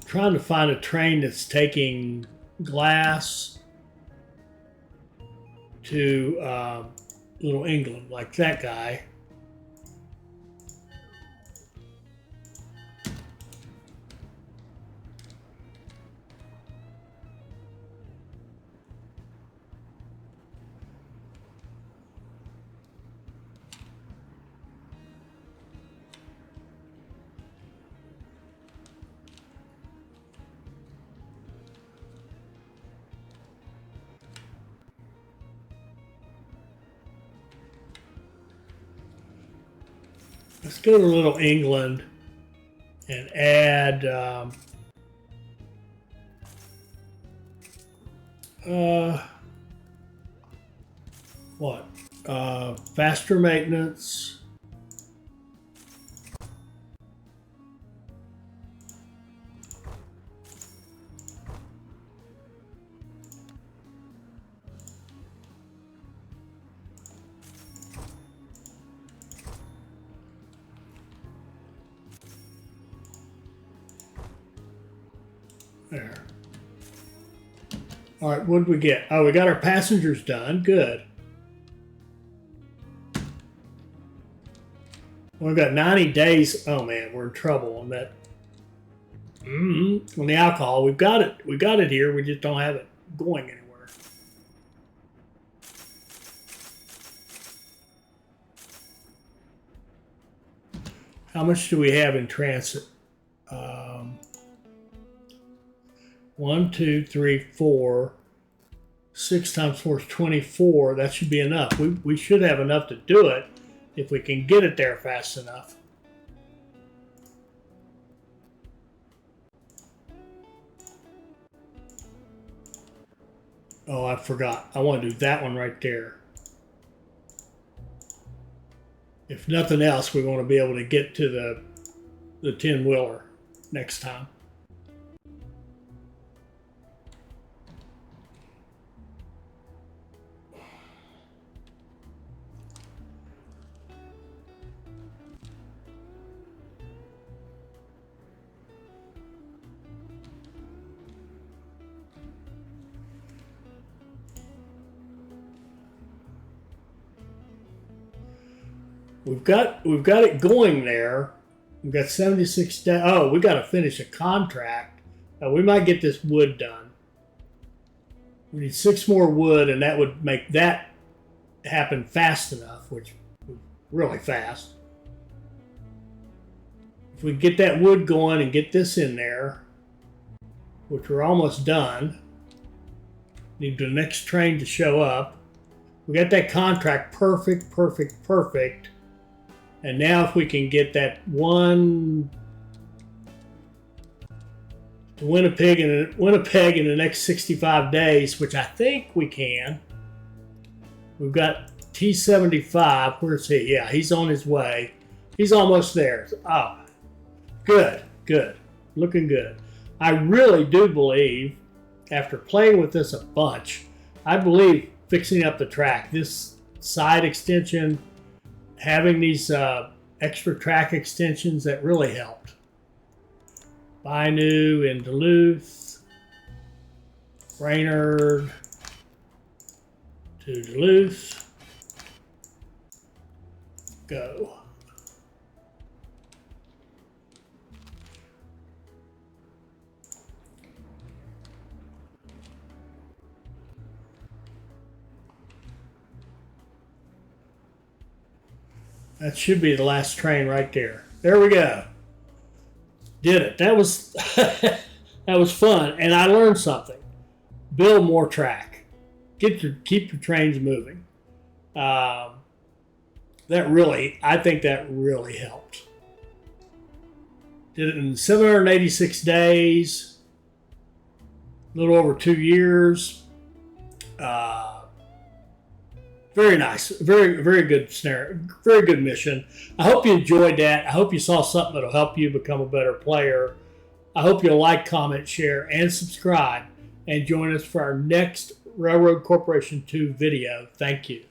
Trying to find a train that's taking glass to Little England, like that guy. Let's go to Little England and add faster maintenance. There. All right, what did we get? Oh, we got our passengers done. Good. We've got 90 days. Oh man, we're in trouble on that. On the alcohol, we've got it. We got it here. We just don't have it going anywhere. How much do we have in transit? 1, 2, 3, 4, 6 times 4 is 24. That should be enough. We should have enough to do it if we can get it there fast enough. Oh, I forgot. I want to do that one right there. If nothing else, we want to be able to get to the 10-wheeler next time. We've got it going there. We've got 76 days. Oh, we got to finish a contract. We might get this wood done. We need 6 more wood, and that would make that happen fast enough, which is really fast. If we get that wood going and get this in there, which we're almost done, need the next train to show up. We got that contract perfect. And now if we can get that one to Winnipeg in the next 65 days, which I think we can. We've got T75. Where's he? Yeah, he's on his way. He's almost there. Oh, good. Looking good. I really do believe, after playing with this a bunch, I believe fixing up the track, this side extension, having these extra track extensions, that really helped. Binu in Duluth, Brainerd to Duluth, go. That should be the last train right there. There we go. Did it. That was that was fun, and I learned something. Build more track. Keep your trains moving. I think that really helped. Did it in 786 days, a little over 2 years. Very nice. Very good snare. Very good mission. I hope you enjoyed that. I hope you saw something that'll help you become a better player. I hope you'll like, comment, share, and subscribe, and join us for our next Railroad Corporation 2 video. Thank you.